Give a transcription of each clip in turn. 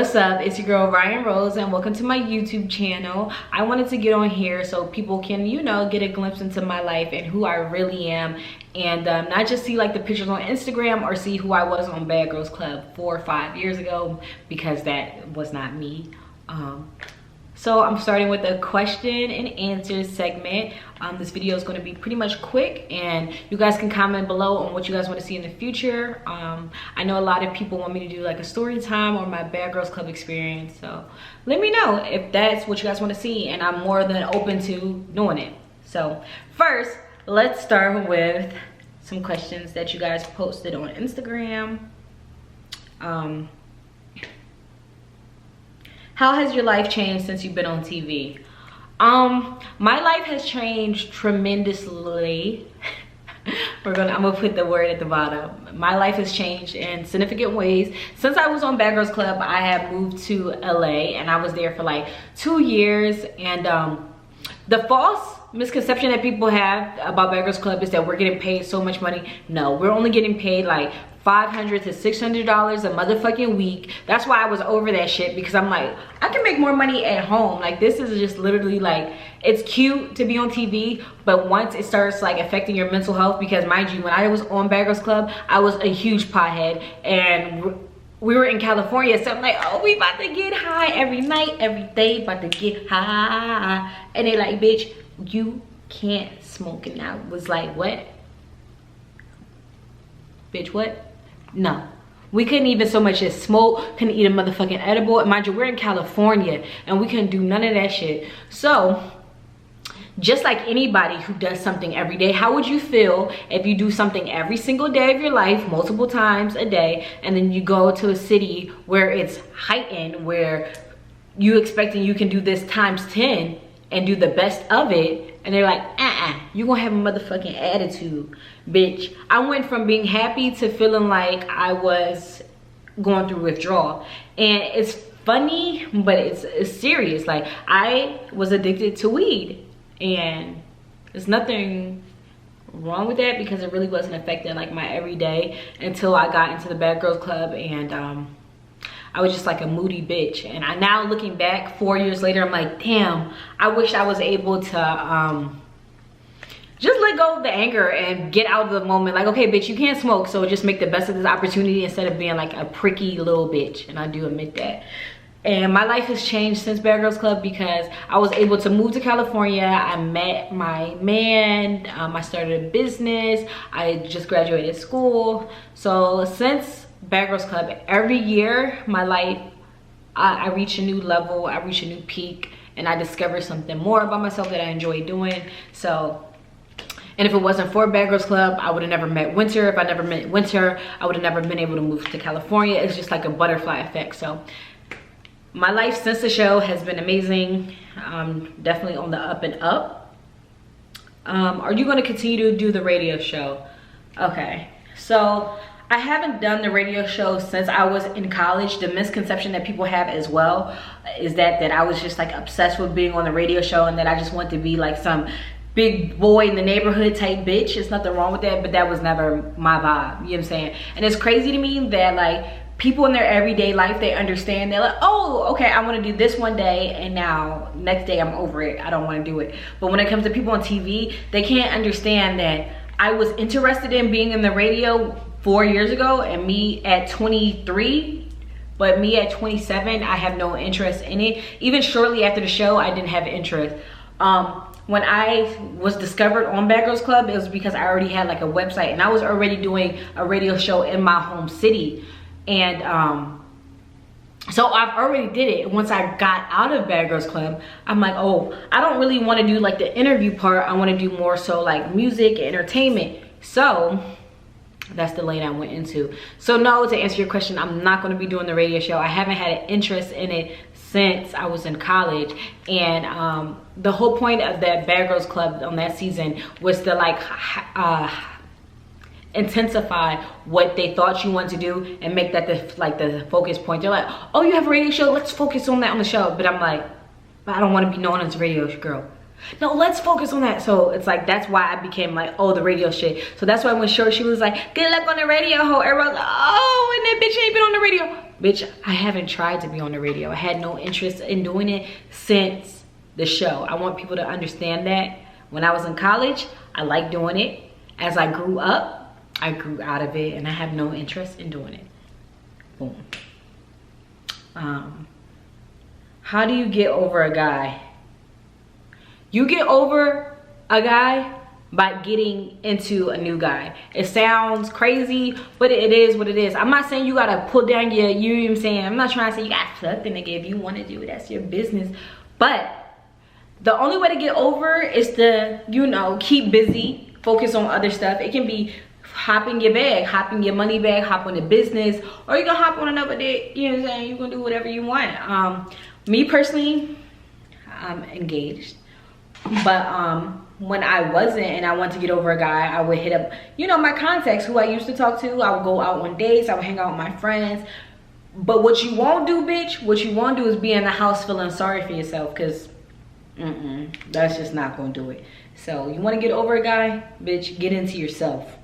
What's up, it's your girl Ryan Rose and welcome to my YouTube channel. I wanted to get on here so people can, get a glimpse into my life and who I really am, and not just see like the pictures on Instagram or see who I was on Bad Girls Club 4 or 5 years ago, because that was not me. So I'm starting with a question and answer segment. This video is going to be pretty much quick, and you guys can comment below on what you guys want to see in the future. I know a lot of people want me to do like a story time or my Bad Girls Club experience, so let me know if that's what you guys want to see, and I'm more than open to doing it. So first, let's start with some questions that you guys posted on Instagram. How has your life changed since you've been on TV? My life has changed tremendously. I'm gonna put the word at the bottom. My life has changed in significant ways. Since I was on Bad Girls Club, I have moved to LA, and I was there for like 2 years. And the false misconception that people have about Bad Girls Club is that we're getting paid so much money. No, we're only getting paid like $500 to $600 a motherfucking week. That's why I was over that shit, because I'm like, I can make more money at home. Like, this is just literally like, it's cute to be on TV, but once it starts like affecting your mental health, because mind you, when I was on Bad Girls Club, I was a huge pothead, and we were in California, so I'm like, oh, we about to get high every night, every day, about to get high. And they like, bitch, you can't smoke. And I was like, what? Bitch, what? No, we couldn't even so much as smoke, couldn't eat a motherfucking edible. And mind you, we're in California and we couldn't do none of that shit. So just like anybody who does something every day, how would you feel if you do something every single day of your life, multiple times a day, and then you go to a city where it's heightened, where you expecting you can do this times 10 and do the best of it, and they're like, you gonna have a motherfucking attitude, bitch. I went from being happy to feeling like I was going through withdrawal. And it's funny, but it's serious. Like, I was addicted to weed, and there's nothing wrong with that, because it really wasn't affecting like my everyday until I got into the Bad Girls Club. And I was just like a moody bitch. And I now, looking back 4 years later, I'm like, damn, I wish I was able to just let go of the anger and get out of the moment. Like, okay, bitch, you can't smoke, so just make the best of this opportunity instead of being like a pricky little bitch. And I do admit that. And my life has changed since Bad Girls Club, because I was able to move to California. I met my man. I started a business. I just graduated school. So since Bad Girls Club, every year my life, I reach a new level, I reach a new peak, and I discover something more about myself that I enjoy doing. So, and if it wasn't for Bad Girls Club, I would have never met Winter. If I never met Winter, I would have never been able to move to California. It's just like a butterfly effect. So my life since the show has been amazing. Definitely on the up and up. Are you going to continue to do the radio show? Okay, so I haven't done the radio show since I was in college. The misconception that people have as well is that I was just like obsessed with being on the radio show, and that I just want to be like some big boy in the neighborhood type bitch. There's nothing wrong with that, but that was never my vibe. You know what I'm saying? And it's crazy to me that like people in their everyday life, they understand. They're like, oh, okay, I want to do this one day, and now next day I'm over it. I don't want to do it. But when it comes to people on TV, they can't understand that I was interested in being in the radio 4 years ago, and me at 23, but me at 27, I have no interest in it. Even shortly after the show, I didn't have interest. When I was discovered on Bad Girls Club, it was because I already had like a website, and I was already doing a radio show in my home city. And so I've already did it. Once I got out of Bad Girls Club, I'm like, oh, I don't really want to do like the interview part. I want to do more so like music and entertainment. So that's the lane I went into. So no, to answer your question, I'm not going to be doing the radio show. I haven't had an interest in it since I was in college. And the whole point of that Bad Girls Club on that season was to like intensify what they thought you wanted to do and make that the focus point. They're like, oh, you have a radio show, let's focus on that on the show. But I'm like, but I don't want to be known as a radio girl. No, let's focus on that. So it's like, that's why I became like, oh, the radio shit. So that's why when she was like, good luck on the radio, ho, everybody's like, oh, and that bitch ain't been on the radio. Bitch, I haven't tried to be on the radio. I had no interest in doing it since the show. I want people to understand that. When I was in college, I liked doing it. As I grew up, I grew out of it, and I have no interest in doing it. Boom. How do you get over a guy? You get over a guy by getting into a new guy. It sounds crazy, but it is what it is. I'm not saying you gotta pull down your, you know what I'm saying? I'm not trying to say you gotta fuck the nigga. If you wanna do it, that's your business. But the only way to get over is to, you know, keep busy, focus on other stuff. It can be hop in your bag, hop in your money bag, hop on the business, or you can hop on another dick, you know what I'm saying? You can do whatever you want. Me personally, I'm engaged. But when I wasn't and I wanted to get over a guy, I would hit up, you know, my contacts who I used to talk to. I would go out on dates, I would hang out with my friends. But what you won't do, bitch, what you won't do is be in the house feeling sorry for yourself, because that's just not gonna do it. So you want to get over a guy, bitch, get into yourself.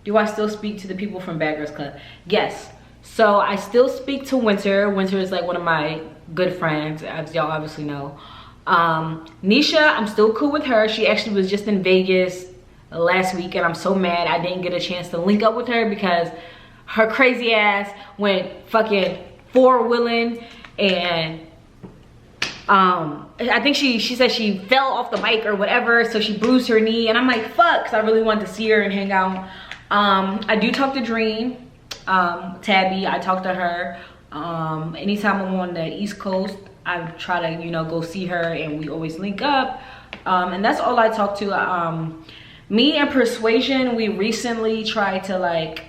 Do I still speak to the people from Bad Girls Club? Yes. So I still speak to Winter. Winter is like one of my good friends, as y'all obviously know. Nisha, I'm still cool with her. She actually was just in Vegas last week, and I'm so mad I didn't get a chance to link up with her because her crazy ass went fucking four-wheeling, and I think she said she fell off the bike or whatever, so she bruised her knee, and I'm like, fuck, because I really wanted to see her and hang out. I do talk to Dream. Tabby, I talk to her. Anytime I'm on the East Coast, I try to, you know, go see her, and we always link up. And that's all I talk to. Me and Persuasion, we recently tried to, like,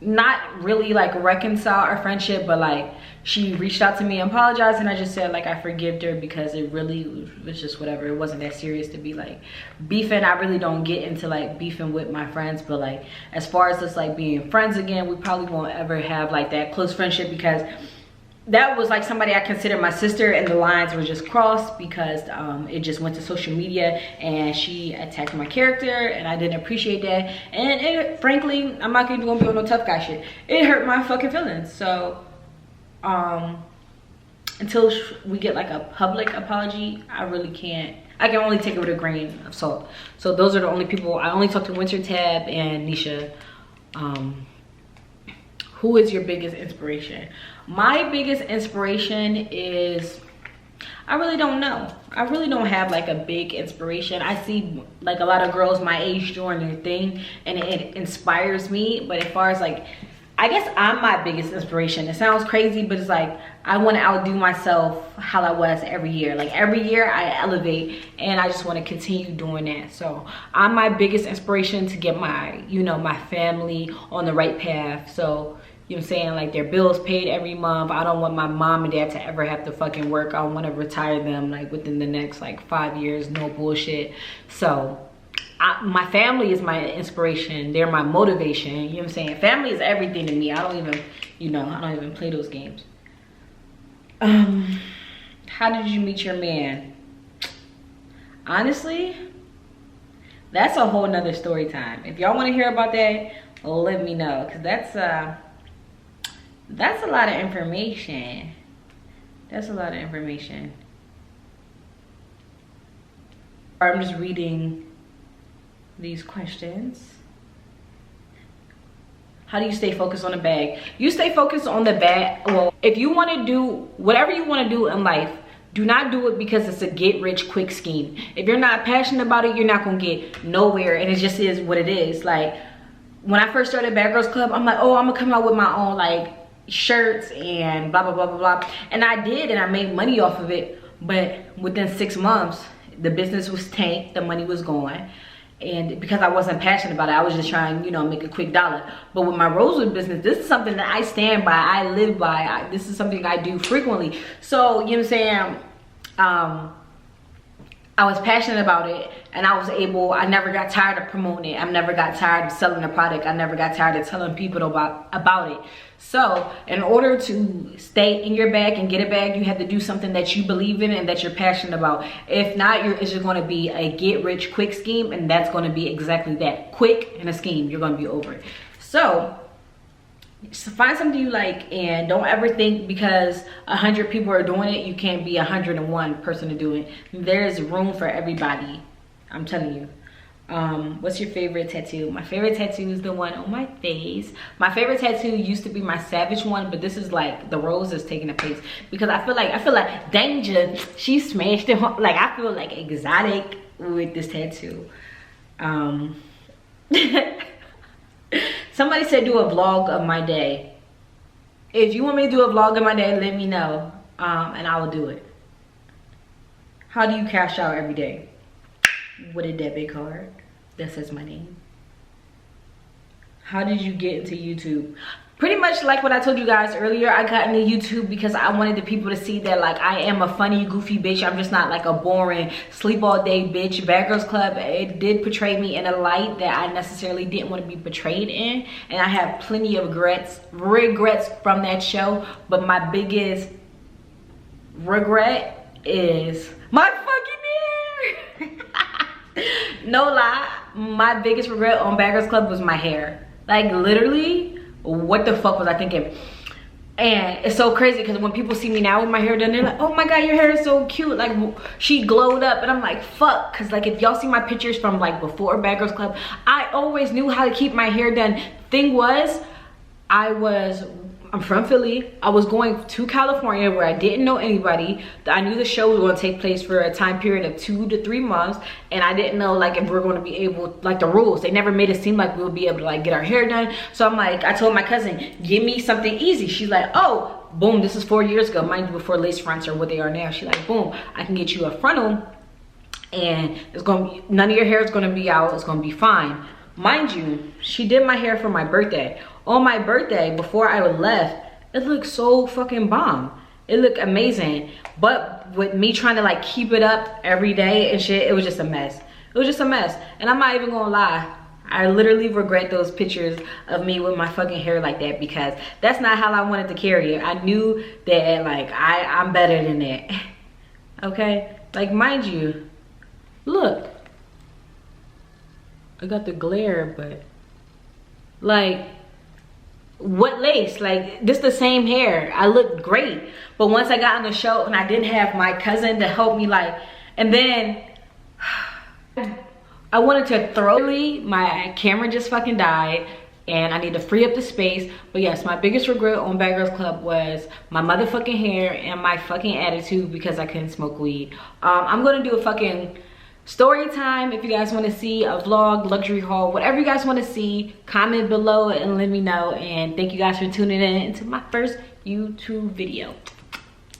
not really like reconcile our friendship, but like she reached out to me and apologized, and I just said like I forgived her because it really was just whatever. It wasn't that serious to be like beefing. I really don't get into like beefing with my friends, but like as far as just like being friends again, we probably won't ever have like that close friendship, because that was like somebody I consider my sister, and the lines were just crossed because it just went to social media and she attacked my character, and I didn't appreciate that. And it, frankly, I'm not gonna be on no tough guy shit. It hurt my fucking feelings. So until we get like a public apology, I really can't. I can only take it with a grain of salt. So those are the only people. I only talk to Winter, Tab, and Nisha. Who is your biggest inspiration? My biggest inspiration is, I really don't know. I really don't have like a big inspiration. I see like a lot of girls my age doing their thing, and it inspires me. But as far as like, I guess I'm my biggest inspiration. It sounds crazy, but it's like I want to outdo myself how I was every year. Like every year I elevate, and I just want to continue doing that. So I'm my biggest inspiration to get my, you know, my family on the right path. So, you know what I'm saying, like their bills paid every month. I don't want my mom and dad to ever have to fucking work. I want to retire them like within the next like 5 years, no bullshit. So my family is my inspiration. They're my motivation. You know what I'm saying? Family is everything to me. I don't even, you know, I don't even play those games. How did you meet your man? Honestly, that's a whole nother story time. If y'all want to hear about that, let me know, because that's a lot of information. That's a lot of information. I'm just reading these questions. How do you stay focused on the bag? You stay focused on the bag. Well, if you want to do whatever you want to do in life, do not do it because it's a get rich quick scheme. If you're not passionate about it, you're not gonna get nowhere, and it just is what it is. Like when I first started Bad Girls Club, I'm like, oh, I'm gonna come out with my own like shirts and blah blah blah blah blah, and I did, and I made money off of it. But within 6 months, the business was tanked, the money was gone. And because I wasn't passionate about it, I was just trying, you know, make a quick dollar. But with my Rosewood business, this is something that I stand by, I live by. This is something I do frequently. So, you know what I'm saying? I was passionate about it, and I never got tired of promoting it. I never got tired of selling the product. I never got tired of telling people about it. So in order to stay in your bag and get a bag, you have to do something that you believe in and that you're passionate about. If not, it's just going to be a get rich quick scheme, and that's going to be exactly that, quick and a scheme. You're going to be over it. So find something you like, and don't ever think because 100 people are doing it, you can't be 101 person to do it. There's room for everybody, I'm telling you. What's your favorite tattoo? My favorite tattoo is the one on my face. My favorite tattoo used to be my Savage one, but this is like the rose is taking a place because I feel like Danger, she smashed it. Like I feel like exotic with this tattoo. Somebody said do a vlog of my day. If you want me to do a vlog of my day, let me know, and I will do it. How do you cash out every day? With a debit card that says my name. How did you get into YouTube? Pretty much like what I told you guys earlier, I got into YouTube because I wanted the people to see that like I am a funny, goofy bitch. I'm just not like a boring, sleep all day bitch. Bad Girls Club, it did portray me in a light that I necessarily didn't want to be portrayed in. And I have plenty of regrets from that show. But my biggest regret is my fucking hair. No lie, my biggest regret on Bad Girls Club was my hair. Like literally, what the fuck was I thinking? And it's so crazy because when people see me now with my hair done, they're like, oh my god, your hair is so cute, like she glowed up. And I'm like, fuck, because like if y'all see my pictures from like before Bad Girls Club, I always knew how to keep my hair done. Thing was, I'm from Philly. I was going to California where I didn't know anybody. I knew the show was going to take place for a time period of 2 to 3 months, and I didn't know like if we're going to be able, like the rules, they never made it seem like we would be able to like get our hair done. So I'm like, I told my cousin, give me something easy. She's like, oh, boom, this is 4 years ago, mind you, before lace fronts are what they are now. She's like, boom, I can get you a frontal, and it's gonna be, none of your hair is going to be out. It's going to be fine. Mind you, she did my hair for my birthday. On my birthday, before I left, it looked so fucking bomb. It looked amazing. But with me trying to like keep it up every day and shit, it was just a mess. It was just a mess. And I'm not even gonna lie, I literally regret those pictures of me with my fucking hair like that because that's not how I wanted to carry it. I knew that like I'm better than that. Okay? Like mind you, look. I got the glare, but like, what lace? Like, this the same hair. I looked great. But once I got on the show and I didn't have my cousin to help me, like, and then I wanted to throw, my camera just fucking died and I need to free up the space. But yes, my biggest regret on Bad Girls Club was my motherfucking hair and my fucking attitude because I couldn't smoke weed. I'm gonna do a fucking story time. If you guys want to see a vlog, luxury haul, whatever you guys want to see, comment below and let me know. And thank you guys for tuning in to my first YouTube video.